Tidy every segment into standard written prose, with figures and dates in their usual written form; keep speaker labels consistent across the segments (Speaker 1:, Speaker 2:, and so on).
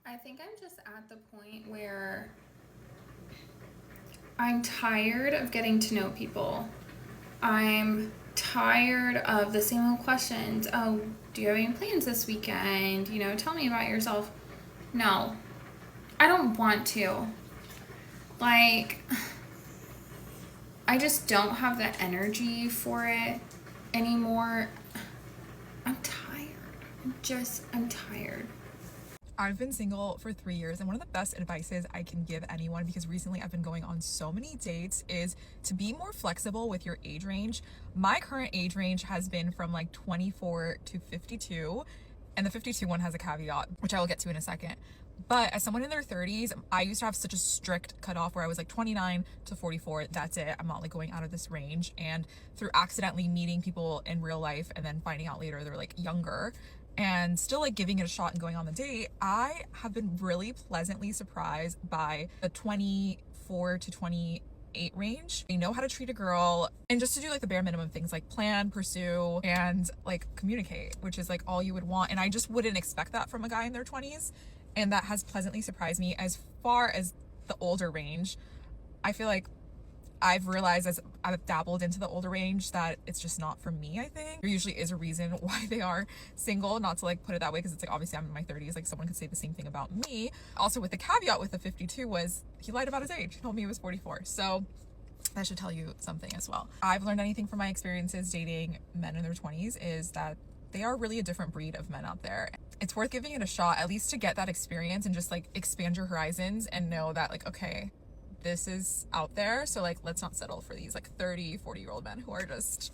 Speaker 1: I think I'm just at the point where I'm tired of getting to know people. I'm tired of the same old questions. Oh, do you have any plans this weekend? Tell me about yourself. No, I don't want to. Like, I just don't have the energy for it anymore. I'm tired. I'm tired.
Speaker 2: I've been single for 3 years, and one of the best advices I can give anyone, because recently I've been going on so many dates, is to be more flexible with your age range. My current age range has been from like 24 to 52, and the 52 one has a caveat, which I will get to in a second. But as someone in their 30s, I used to have such a strict cutoff where I was like 29 to 44. That's it. I'm not like going out of this range. And through accidentally meeting people in real life and then finding out later they're like younger and still like giving it a shot and going on the date, I have been really pleasantly surprised by the 24 to 28 range. They know how to treat a girl, and just to do like the bare minimum things like plan, pursue, and like communicate, which is like all you would want. And I just wouldn't expect that from a guy in their 20s. And that has pleasantly surprised me. As far as the older range, I feel like I've realized as I've dabbled into the older range that it's just not for me. I think there usually is a reason why they are single, not to like put it that way, because it's like obviously I'm in my 30s, like someone could say the same thing about me. Also, with the caveat with the 52 was he lied about his age. He told me he was 44. So that should tell you something as well. I've learned anything from my experiences dating men in their 20s is that they are really a different breed of men out there. It's worth giving it a shot, at least to get that experience and just like expand your horizons and know that like, okay, this is out there. So like, let's not settle for these like 30, 40-year-old men who are just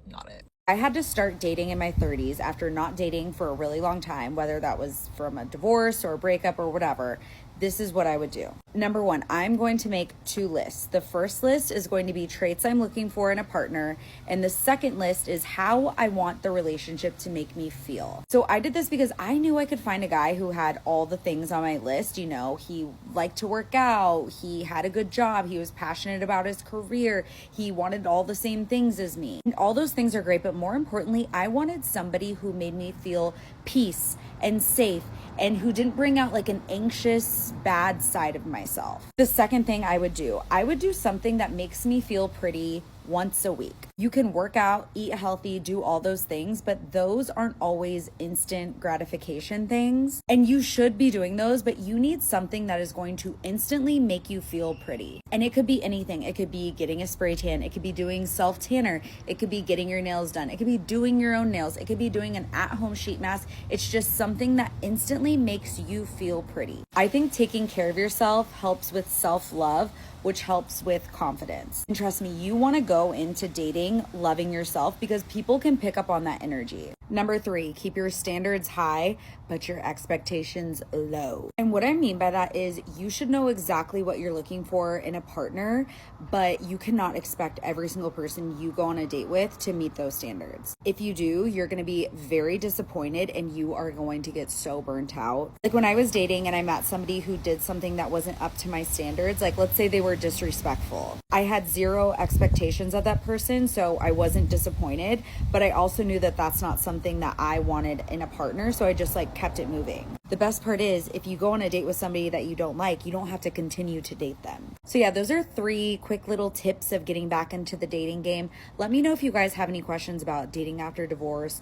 Speaker 2: not it.
Speaker 3: I had to start dating in my 30s after not dating for a really long time, whether that was from a divorce or a breakup or whatever. This is what I would do. Number one, I'm going to make 2 lists. The first list is going to be traits I'm looking for in a partner. And the second list is how I want the relationship to make me feel. So I did this because I knew I could find a guy who had all the things on my list. You know, he liked to work out. He had a good job. He was passionate about his career. He wanted all the same things as me. And all those things are great. But more importantly, I wanted somebody who made me feel peace and safe, and who didn't bring out like an anxious, bad side of myself. The second thing I would do something that makes me feel pretty once a week. You can work out, eat healthy, do all those things, but those aren't always instant gratification things. And you should be doing those, but you need something that is going to instantly make you feel pretty. And it could be anything. It could be getting a spray tan. It could be doing self-tanner. It could be getting your nails done. It could be doing your own nails. It could be doing an at-home sheet mask. It's just something that instantly makes you feel pretty. I think taking care of yourself helps with self-love, which helps with confidence. And trust me, you wanna go into dating loving yourself because people can pick up on that energy. Number 3, keep your standards high, but your expectations low. And what I mean by that is you should know exactly what you're looking for in a partner, but you cannot expect every single person you go on a date with to meet those standards. If you do, you're gonna be very disappointed and you are going to get so burnt out. Like when I was dating and I met somebody who did something that wasn't up to my standards, like let's say they were disrespectful. I had 0 expectations of that person, so I wasn't disappointed, but I also knew that that's not something that I wanted in a partner, so I just like kept it moving. The best part is if you go on a date with somebody that you don't like, you don't have to continue to date them. So yeah, those are 3 quick little tips of getting back into the dating game. Let me know if you guys have any questions about dating after divorce,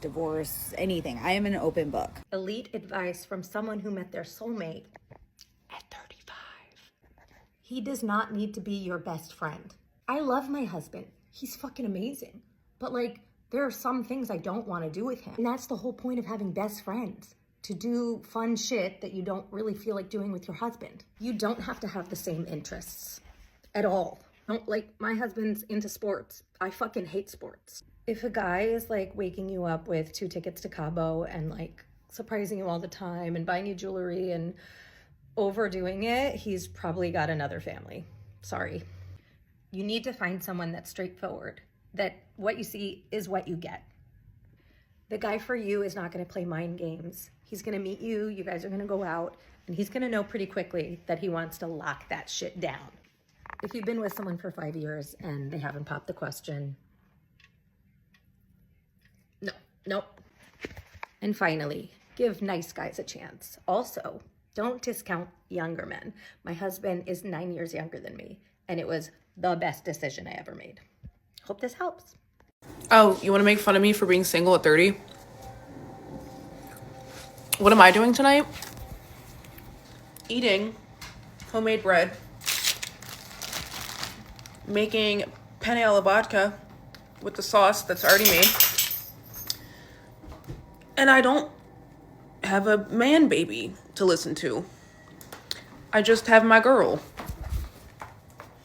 Speaker 3: anything. I am an open book.
Speaker 4: Elite advice from someone who met their soulmate at 35. He does not need to be your best friend. I love my husband. He's fucking amazing. But like, there are some things I don't want to do with him. And that's the whole point of having best friends. To do fun shit that you don't really feel like doing with your husband. You don't have to have the same interests at all. Don't, like, my husband's into sports. I fucking hate sports. If a guy is like waking you up with 2 tickets to Cabo and like surprising you all the time and buying you jewelry and overdoing it, he's probably got another family. Sorry. You need to find someone that's straightforward, that what you see is what you get. The guy for you is not going to play mind games. He's going to meet you, you guys are going to go out, and he's going to know pretty quickly that he wants to lock that shit down. If you've been with someone for 5 years and they haven't popped the question, nope. And finally, give nice guys a chance. Also, Don't discount younger men. My husband is 9 years younger than me, and it was the best decision I ever made. Hope this helps.
Speaker 5: Oh, you want to make fun of me for being single at 30? What am I doing tonight? Eating homemade bread, making penne alla vodka with the sauce that's already made, and I don't have a man baby to listen to. I just have my girl.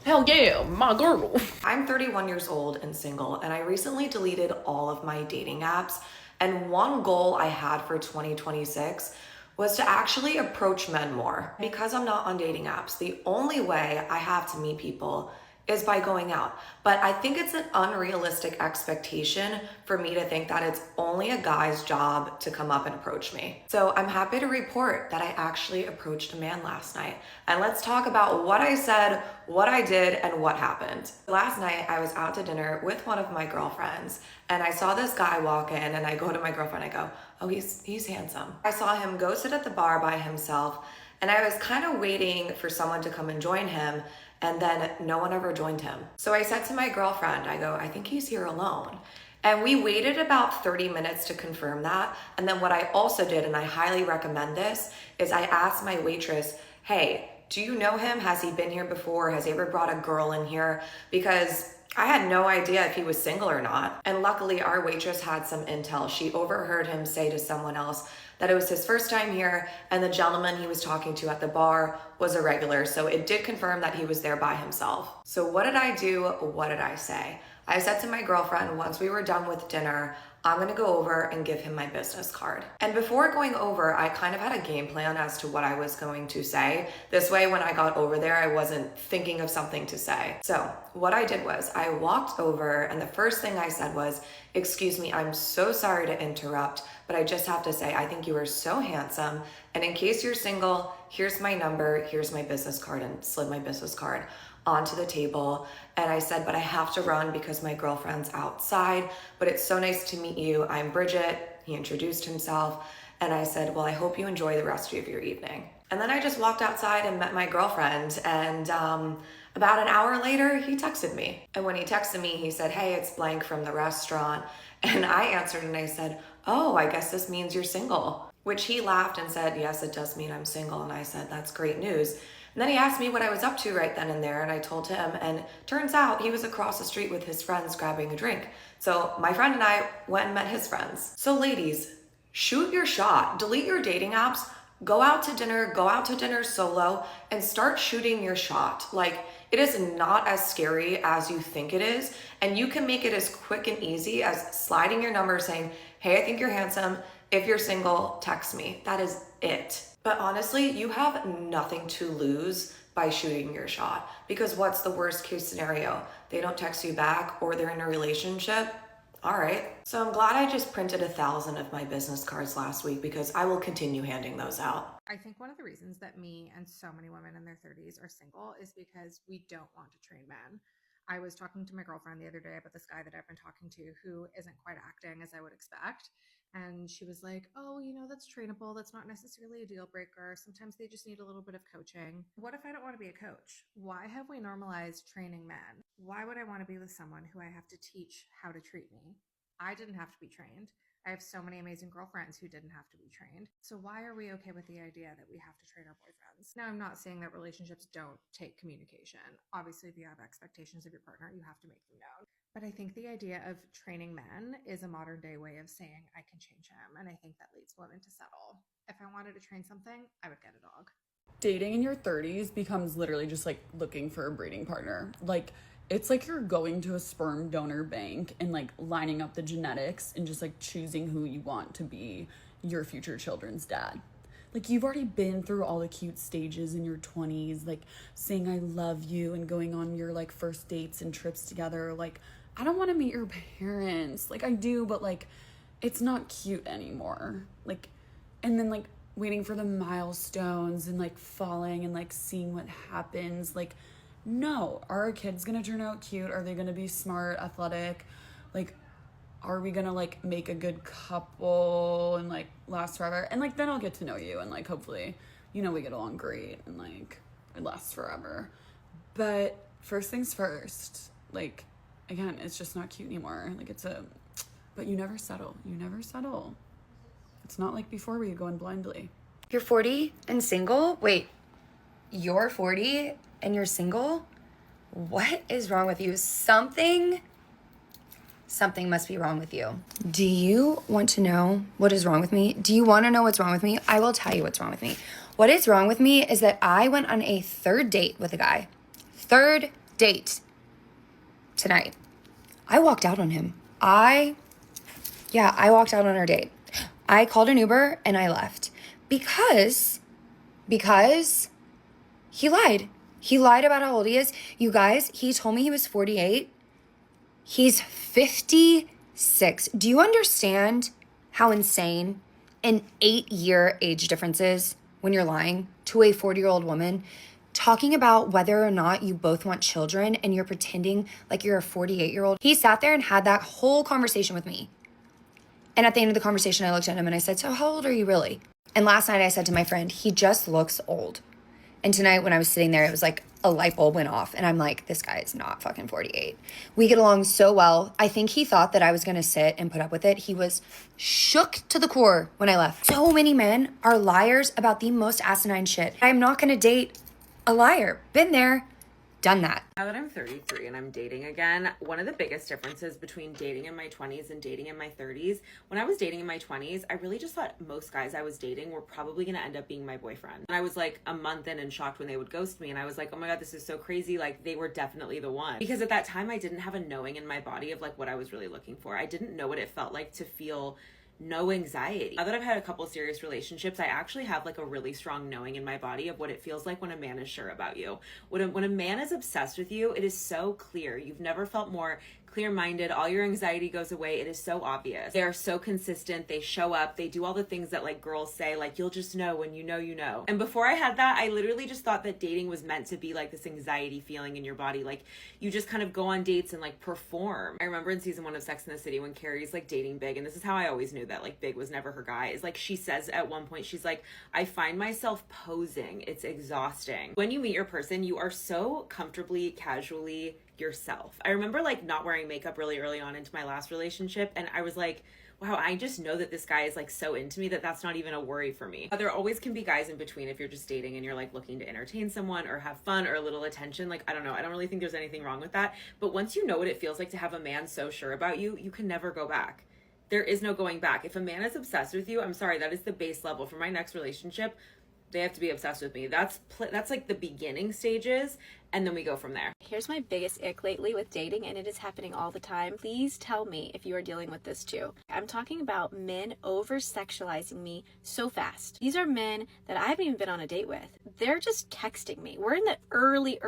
Speaker 5: Hell yeah, my girl.
Speaker 6: I'm 31 years old and single, and I recently deleted all of my dating apps. And one goal I had for 2026 was to actually approach men more. Because I'm not on dating apps, the only way I have to meet people is by going out. But I think it's an unrealistic expectation for me to think that it's only a guy's job to come up and approach me. So I'm happy to report that I actually approached a man last night. And let's talk about what I said, what I did, and what happened. Last night, I was out to dinner with one of my girlfriends, and I saw this guy walk in, and I go to my girlfriend, I go, oh, he's handsome. I saw him go sit at the bar by himself, and I was kind of waiting for someone to come and join him, and then no one ever joined him. So I said to my girlfriend, I go, I think he's here alone. And we waited about 30 minutes to confirm that. And then what I also did, and I highly recommend this, is I asked my waitress, hey, do you know him? Has he been here before? Has he ever brought a girl in here? Because I had no idea if he was single or not. And luckily our waitress had some intel. She overheard him say to someone else that it was his first time here, and the gentleman he was talking to at the bar was a regular. So it did confirm that he was there by himself. So what did I do? What did I say? I said to my girlfriend, once we were done with dinner, I'm gonna go over and give him my business card. And before going over, I kind of had a game plan as to what I was going to say. This way, when I got over there, I wasn't thinking of something to say. So what I did was I walked over, and the first thing I said was, excuse me, I'm so sorry to interrupt, but I just have to say, I think you are so handsome. And in case you're single, here's my number, here's my business card, and slid my business card onto the table. And I said, but I have to run because my girlfriend's outside, but it's so nice to meet you. I'm Bridget. He introduced himself. And I said, well, I hope you enjoy the rest of your evening. And then I just walked outside and met my girlfriend. And about an hour later, he texted me. And when he texted me, he said, hey, it's blank from the restaurant. And I answered and I said, oh, I guess this means you're single. Which he laughed and said, yes, it does mean I'm single. And I said, that's great news. And then he asked me what I was up to right then and there, and I told him, and turns out he was across the street with his friends grabbing a drink. So my friend and I went and met his friends. So ladies, shoot your shot, delete your dating apps, go out to dinner solo, and start shooting your shot. Like, it is not as scary as you think it is, and you can make it as quick and easy as sliding your number saying, hey, I think you're handsome. If you're single, text me. That is it. But honestly, you have nothing to lose by shooting your shot, because what's the worst case scenario? They don't text you back, or they're in a relationship. All right. So I'm glad I just printed 1,000 of my business cards last week, because I will continue handing those out.
Speaker 2: I think one of the reasons that me and so many women in their 30s are single is because we don't want to train men. I was talking to my girlfriend the other day about this guy that I've been talking to who isn't quite acting as I would expect. And she was like, oh, that's trainable. That's not necessarily a deal breaker. Sometimes they just need a little bit of coaching. What if I don't want to be a coach? Why have we normalized training men? Why would I want to be with someone who I have to teach how to treat me? I didn't have to be trained. I have so many amazing girlfriends who didn't have to be trained. So why are we okay with the idea that we have to train our boyfriends? Now, I'm not saying that relationships don't take communication. Obviously, if you have expectations of your partner, you have to make them known. But I think the idea of training men is a modern day way of saying I can change him. And I think that leads women to settle. If I wanted to train something, I would get a dog.
Speaker 7: Dating in your 30s becomes literally just like looking for a breeding partner. Like, it's like you're going to a sperm donor bank and like lining up the genetics and just like choosing who you want to be your future children's dad. Like, you've already been through all the cute stages in your 20s, like saying I love you and going on your like first dates and trips together. Like, I don't want to meet your parents. Like, I do, but like it's not cute anymore. Like, and then like waiting for the milestones and like falling and like seeing what happens. Like, no, are our kids gonna turn out cute? Are they gonna be smart, athletic? Like, are we gonna like make a good couple and like last forever? And like then I'll get to know you and like hopefully you know, we get along great and like it lasts forever. But first things first, like, again, it's just not cute anymore. Like, but you never settle. You never settle. It's not like before where you go in blindly.
Speaker 8: You're 40 and single? Wait, you're 40 and you're single? What is wrong with you? Something must be wrong with you. Do you want to know what is wrong with me? Do you want to know what's wrong with me? I will tell you what's wrong with me. What is wrong with me is that I went on a third date with a guy. Third date tonight. I walked out on him. I walked out on our date. I called an Uber and I left because he lied. He lied about how old he is. You guys, he told me he was 48. He's 56. Do you understand how insane an 8-year age difference is when you're lying to a 40-year-old woman? Talking about whether or not you both want children and you're pretending like you're a 48-year-old. He sat there and had that whole conversation with me. And at the end of the conversation, I looked at him and I said, so how old are you really? And last night I said to my friend, he just looks old. And tonight when I was sitting there, it was like a light bulb went off. And I'm like, this guy is not fucking 48. We get along so well. I think he thought that I was going to sit and put up with it. He was shook to the core when I left. So many men are liars about the most asinine shit. I'm not going to date a liar. Been there, done that.
Speaker 9: Now that I'm 33 and I'm dating again, one of the biggest differences between dating in my 20s and dating in my 30s, when I was dating in my 20s, I really just thought most guys I was dating were probably going to end up being my boyfriend. And I was like a month in and shocked when they would ghost me. And I was like, oh my God, this is so crazy. Like they were definitely the one. Because at that time, I didn't have a knowing in my body of like what I was really looking for. I didn't know what it felt like to feel no anxiety. Now that I've had a couple serious relationships, I actually have like a really strong knowing in my body of what it feels like when a man is sure about you. When a man is obsessed with you, it is so clear. You've never felt more clear-minded. All your anxiety goes away. It is so obvious. They are so consistent. They show up. They do all the things that like girls say, like you'll just know when you know you know. And before I had that, I literally just thought that dating was meant to be like this anxiety feeling in your body. Like you just kind of go on dates and like perform. I remember in season 1 of Sex and the City when Carrie's like dating Big, and this is how I always knew that like Big was never her guy, is like she says at one point, she's like, I find myself posing. It's exhausting. When you meet your person, you are so comfortably, casually yourself. I remember like not wearing makeup really early on into my last relationship, and I was like, wow, I just know that this guy is like so into me that that's not even a worry for me. There always can be guys in between if you're just dating and you're like looking to entertain someone or have fun or a little attention. Like, I don't know. I don't really think there's anything wrong with that. But once you know what it feels like to have a man so sure about you, you can never go back. There is no going back. If a man is obsessed with you, I'm sorry, that is the base level. For my next relationship, they have to be obsessed with me. That's like the beginning stages, and then we go from there.
Speaker 10: Here's my biggest ick lately with dating, and it is happening all the time. Please tell me if you are dealing with this too. I'm talking about men over-sexualizing me so fast. These are men that I haven't even been on a date with. They're just texting me. We're in the early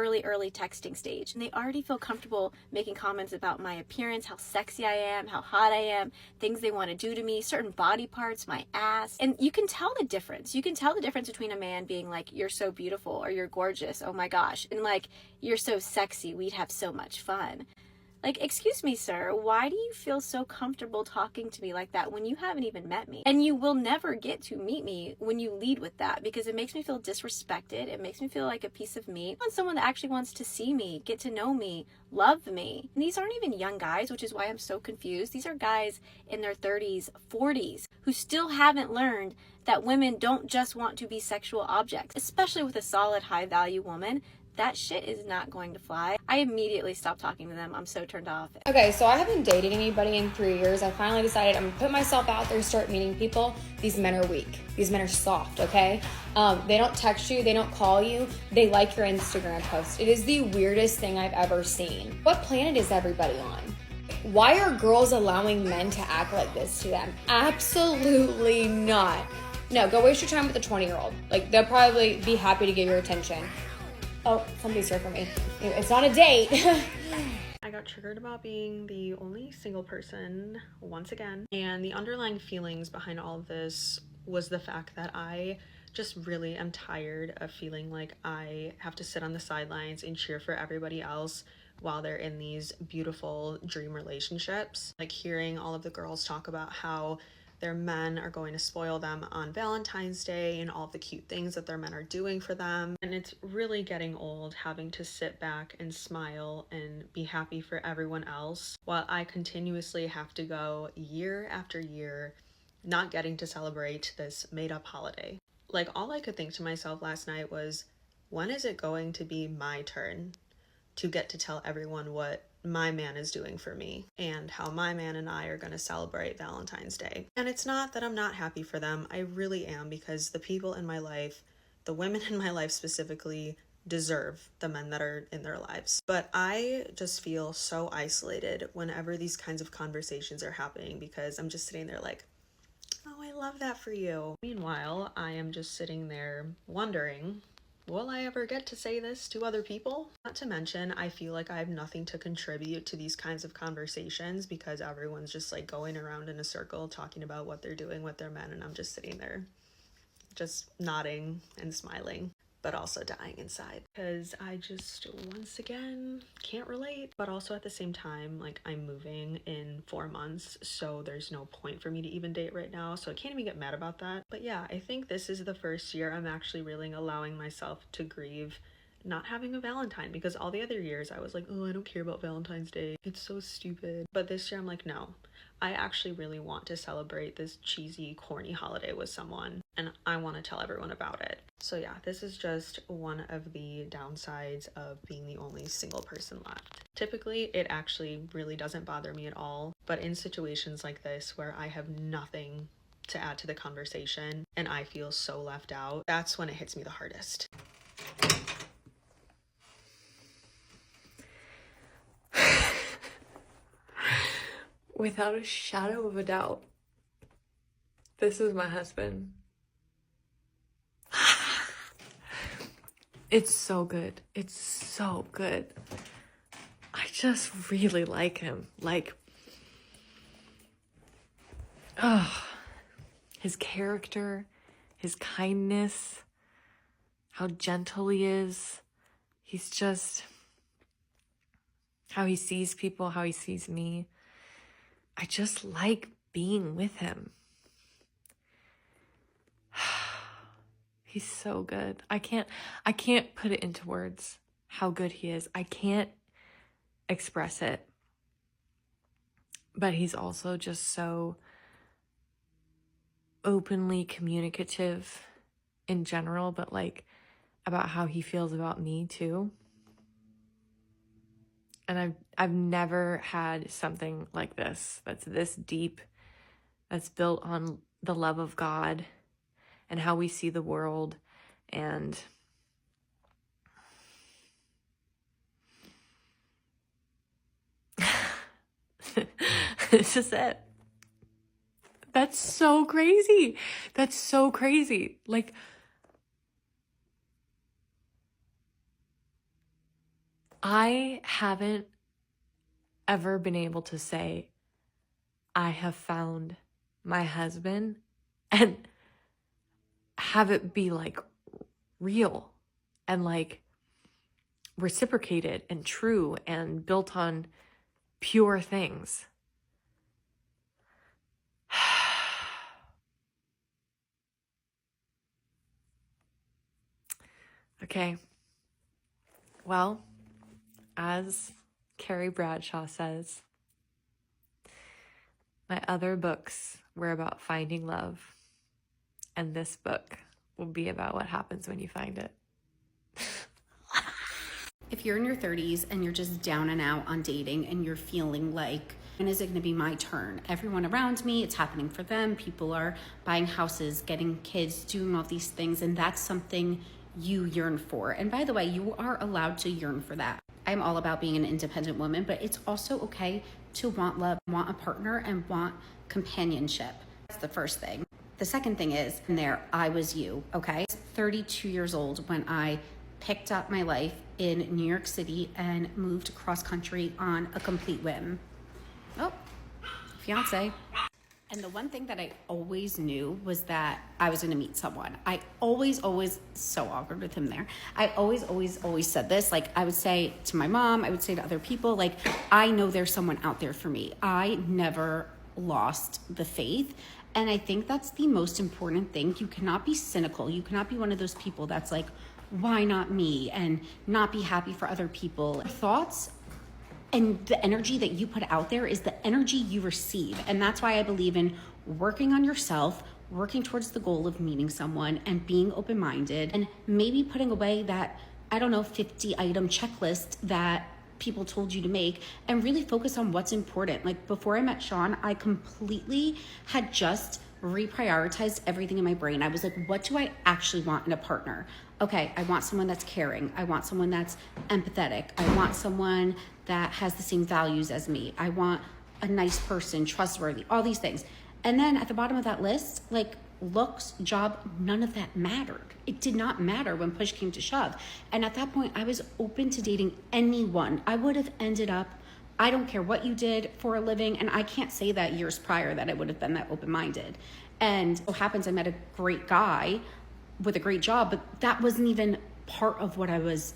Speaker 10: texting stage, and they already feel comfortable making comments about my appearance, how sexy I am, how hot I am, things they want to do to me, certain body parts, my ass. And you can tell the difference. You can tell the difference between a man being like, you're so beautiful, or you're gorgeous, oh my gosh, and like, you're so sexy, we'd have so much fun. Like, excuse me, sir, why do you feel so comfortable talking to me like that when you haven't even met me? And you will never get to meet me when you lead with that, because it makes me feel disrespected. It makes me feel like a piece of meat. I want someone that actually wants to see me, get to know me, love me. And these aren't even young guys, which is why I'm so confused. These are guys in their 30s, 40s, who still haven't learned that women don't just want to be sexual objects, especially with a solid, high-value woman. That shit is not going to fly. I immediately stopped talking to them. I'm so turned off.
Speaker 8: Okay, so I haven't dated anybody in 3 years. I finally decided I'm gonna put myself out there, start meeting people. These men are weak. These men are soft, okay? They don't text you, they don't call you, they like your Instagram post. It is the weirdest thing I've ever seen. What planet is everybody on? Why are girls allowing men to act like this to them? Absolutely not. No, go waste your time with a 20-year-old. Like, they'll probably be happy to give your attention. Oh, somebody's here for me. It's not a date.
Speaker 11: I got triggered about being the only single person once again. And the underlying feelings behind all of this was the fact that I just really am tired of feeling like I have to sit on the sidelines and cheer for everybody else while they're in these beautiful dream relationships. Like hearing all of the girls talk about how their men are going to spoil them on Valentine's Day and all the cute things that their men are doing for them. And it's really getting old having to sit back and smile and be happy for everyone else while I continuously have to go year after year not getting to celebrate this made-up holiday. Like, all I could think to myself last night was, when is it going to be my turn to get to tell everyone what my man is doing for me and how my man and I are going to celebrate Valentine's Day? And it's not that I'm not happy for them. I really am, because the people in my life, the women in my life specifically, deserve the men that are in their lives. But I just feel so isolated whenever these kinds of conversations are happening, because I'm just sitting there like, oh, I love that for you. Meanwhile, I am just sitting there wondering, will I ever get to say this to other people? Not to mention, I feel like I have nothing to contribute to these kinds of conversations because everyone's just like going around in a circle talking about what they're doing with their men, and I'm just sitting there just nodding and smiling, but also dying inside because I just, once again, can't relate. But also at the same time, like, I'm moving in 4 months, so there's no point for me to even date right now, so I can't even get mad about that. But yeah, I think this is the first year I'm actually really allowing myself to grieve not having a Valentine, because all the other years I was like, oh, I don't care about Valentine's Day, it's so stupid. But this year I'm like, no, I actually really want to celebrate this cheesy, corny holiday with someone, and I want to tell everyone about it. So yeah, this is just one of the downsides of being the only single person left. Typically, it actually really doesn't bother me at all, but in situations like this where I have nothing to add to the conversation and I feel so left out, that's when it hits me the hardest.
Speaker 12: Without a shadow of a doubt, this is my husband. It's so good. It's so good. I just really like him. Like, his character, his kindness, how gentle he is. He's just, how he sees people, how he sees me. I just like being with him. He's so good. I can't put it into words how good he is. I can't express it. But he's also just so openly communicative in general, but like about how he feels about me too. And I've never had something like this that's this deep, that's built on the love of God and how we see the world. And this is it. That's so crazy. That's so crazy. Like, I haven't ever been able to say I have found my husband and have it be like real and like reciprocated and true and built on pure things. Okay. Well, as Carrie Bradshaw says, my other books were about finding love, and this book will be about what happens when you find it.
Speaker 13: If you're in your 30s and you're just down and out on dating and you're feeling like, when is it going to be my turn? Everyone around me, it's happening for them. People are buying houses, getting kids, doing all these things, and that's something you yearn for. And by the way, you are allowed to yearn for that. I'm all about being an independent woman, but it's also okay to want love, want a partner, and want companionship. That's the first thing. The second thing is, I was you, okay? I was 32 years old when I picked up my life in New York City and moved cross country on a complete whim. Oh, fiance. And the one thing that I always knew was that I was gonna meet someone. I always, so awkward with him there. I always said this. Like, I would say to my mom, I would say to other people, like, I know there's someone out there for me. I never lost the faith. And I think that's the most important thing. You cannot be cynical. You cannot be one of those people that's like, why not me? And not be happy for other people. Thoughts and the energy that you put out there is the energy you receive. And that's why I believe in working on yourself, working towards the goal of meeting someone and being open-minded, and maybe putting away that, 50 item checklist that people told you to make, and really focus on what's important. Like before I met Sean, I completely had just reprioritized everything in my brain. I was like, what do I actually want in a partner? Okay, I want someone that's caring. I want someone that's empathetic. I want someone that has the same values as me. I want a nice person, trustworthy, all these things. And then at the bottom of that list, like looks, job, none of that mattered. It did not matter when push came to shove. And at that point, I was open to dating anyone. I would have ended up, I don't care what you did for a living. And I can't say that years prior that I would have been that open-minded. And it happens I met a great guy with a great job, but that wasn't even part of what I was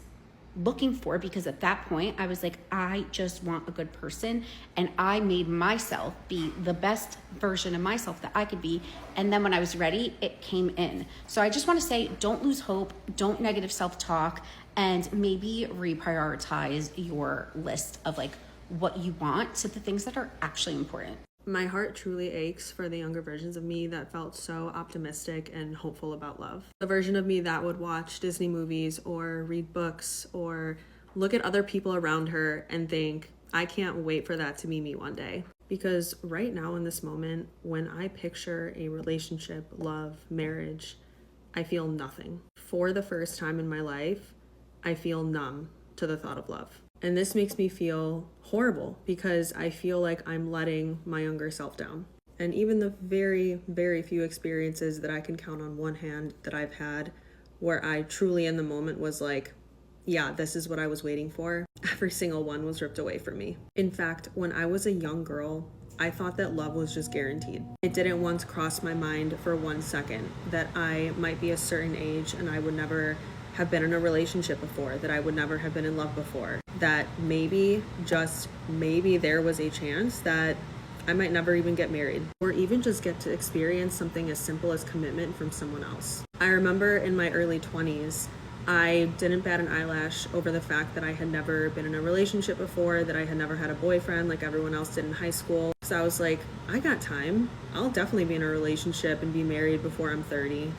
Speaker 13: looking for, because at that point I was like, I just want a good person, and I made myself be the best version of myself that I could be. And then when I was ready, it came in. So I just want to say, don't lose hope, don't negative self-talk, and maybe reprioritize your list of like what you want to the things that are actually important.
Speaker 11: My heart truly aches for the younger versions of me that felt so optimistic and hopeful about love. The version of me that would watch Disney movies or read books or look at other people around her and think, I can't wait for that to be me one day. Because right now in this moment, when I picture a relationship, love, marriage, I feel nothing. For the first time in my life, I feel numb to the thought of love. And this makes me feel horrible because I feel like I'm letting my younger self down. And even the very, very few experiences that I can count on one hand that I've had where I truly in the moment was like, yeah, this is what I was waiting for, every single one was ripped away from me. In fact, when I was a young girl, I thought that love was just guaranteed. It didn't once cross my mind for 1 second that I might be a certain age and I would never have been in a relationship before, that I would never have been in love before, that maybe, just maybe, there was a chance that I might never even get married, or even just get to experience something as simple as commitment from someone else. I remember in my early 20s, I didn't bat an eyelash over the fact that I had never been in a relationship before, that I had never had a boyfriend like everyone else did in high school. So I was like, I got time. I'll definitely be in a relationship and be married before I'm 30.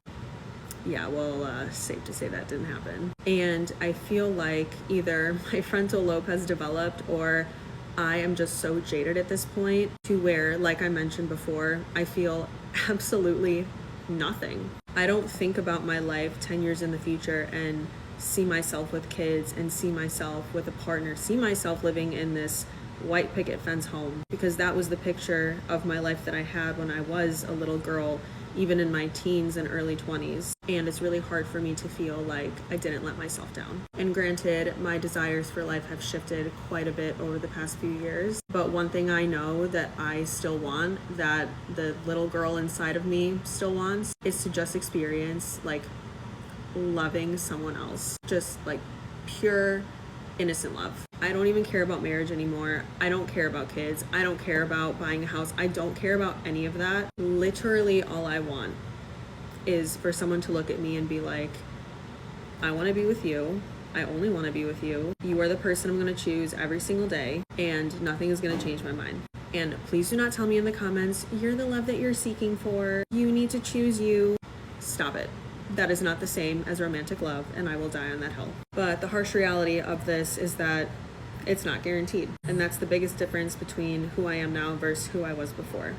Speaker 11: Yeah, well, safe to say that didn't happen. And I feel like either my frontal lobe has developed or I am just so jaded at this point to where, like I mentioned before, I feel absolutely nothing. I don't think about my life 10 years in the future and see myself with kids and see myself with a partner, see myself living in this white picket fence home, because that was the picture of my life that I had when I was a little girl, even in my teens and early 20s. And it's really hard for me to feel like I didn't let myself down. And granted, my desires for life have shifted quite a bit over the past few years. But one thing I know that I still want, that the little girl inside of me still wants, is to just experience like loving someone else. Just like pure, innocent love. I don't even care about marriage anymore. I don't care about kids. I don't care about buying a house. I don't care about any of that. Literally all I want is for someone to look at me and be like, I want to be with you. I only want to be with you. You are the person I'm going to choose every single day, and nothing is going to change my mind. And please do not tell me in the comments, you're the love that you're seeking for. You need to choose you. Stop it. That is not the same as romantic love, and I will die on that hill. But the harsh reality of this is that it's not guaranteed. And that's the biggest difference between who I am now versus who I was before,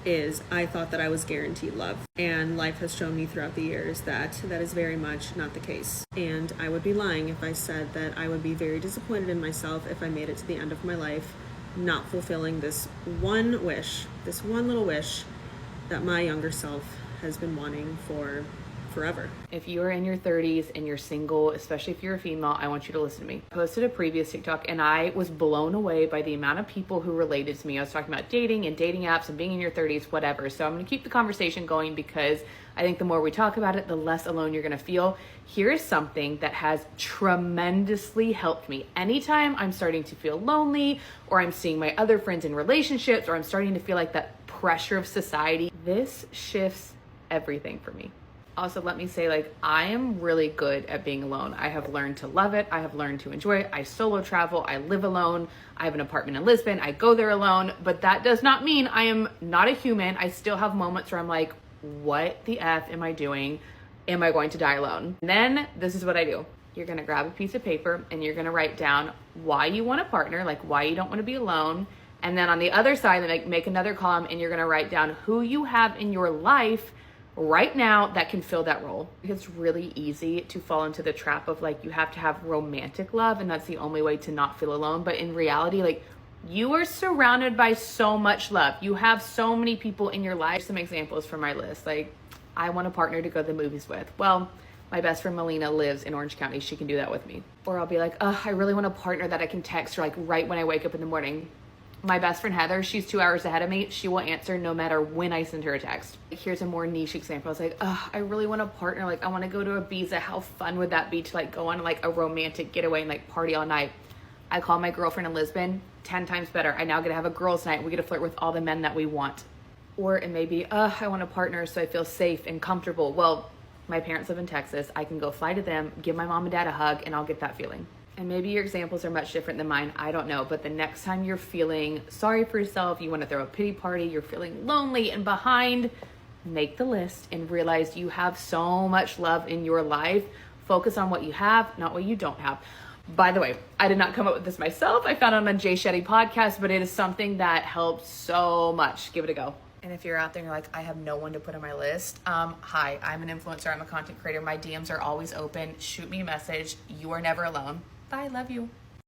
Speaker 11: is I thought that I was guaranteed love. And life has shown me throughout the years that that is very much not the case. And I would be lying if I said that I would be very disappointed in myself if I made it to the end of my life not fulfilling this one wish, this one little wish that my younger self has been wanting for forever.
Speaker 5: If you are in your 30s and you're single, especially if you're a female, I want you to listen to me. I posted a previous TikTok and I was blown away by the amount of people who related to me. I was talking about dating and dating apps and being in your 30s, whatever. So I'm going to keep the conversation going because I think the more we talk about it, the less alone you're going to feel. Here's something that has tremendously helped me. Anytime I'm starting to feel lonely, or I'm seeing my other friends in relationships, or I'm starting to feel like that pressure of society This shifts everything for me. Also, let me say, like, I am really good at being alone. I have learned to love it. I have learned to enjoy it. I solo travel. I live alone. I have an apartment in Lisbon. I go there alone. But that does not mean I am not a human. I still have moments where I'm like, what the F am I doing? Am I going to die alone? And then this is what I do. You're going to grab a piece of paper and you're going to write down why you want a partner, like why you don't want to be alone. And then on the other side, make another column and you're going to write down who you have in your life right now that can fill that role. It's really easy to fall into the trap of like, you have to have romantic love and that's the only way to not feel alone. But in reality, like, you are surrounded by so much love. You have so many people in your life. Some examples from my list. Like, I want a partner to go to the movies with. Well, my best friend Melina lives in Orange County. She can do that with me. Or I'll be like, I really want a partner that I can text her like right when I wake up in the morning. My best friend Heather, she's 2 hours ahead of me. She will answer no matter when I send her a text. Here's a more niche example. I was like, I really want a partner. Like, I want to go to Ibiza. How fun would that be to like go on like a romantic getaway and like party all night? I call my girlfriend in Lisbon, 10 times better. I now get to have a girls' night. We get to flirt with all the men that we want. Or it may be, I want a partner so I feel safe and comfortable. Well, my parents live in Texas. I can go fly to them, give my mom and dad a hug, and I'll get that feeling. And maybe your examples are much different than mine. I don't know. But the next time you're feeling sorry for yourself, you want to throw a pity party, you're feeling lonely and behind, make the list and realize you have so much love in your life. Focus on what you have, not what you don't have. By the way, I did not come up with this myself. I found it on a Jay Shetty podcast, but it is something that helps so much. Give it a go. And if you're out there and you're like, I have no one to put on my list, hi, I'm an influencer. I'm a content creator. My DMs are always open. Shoot me a message. You are never alone. Bye. Love you.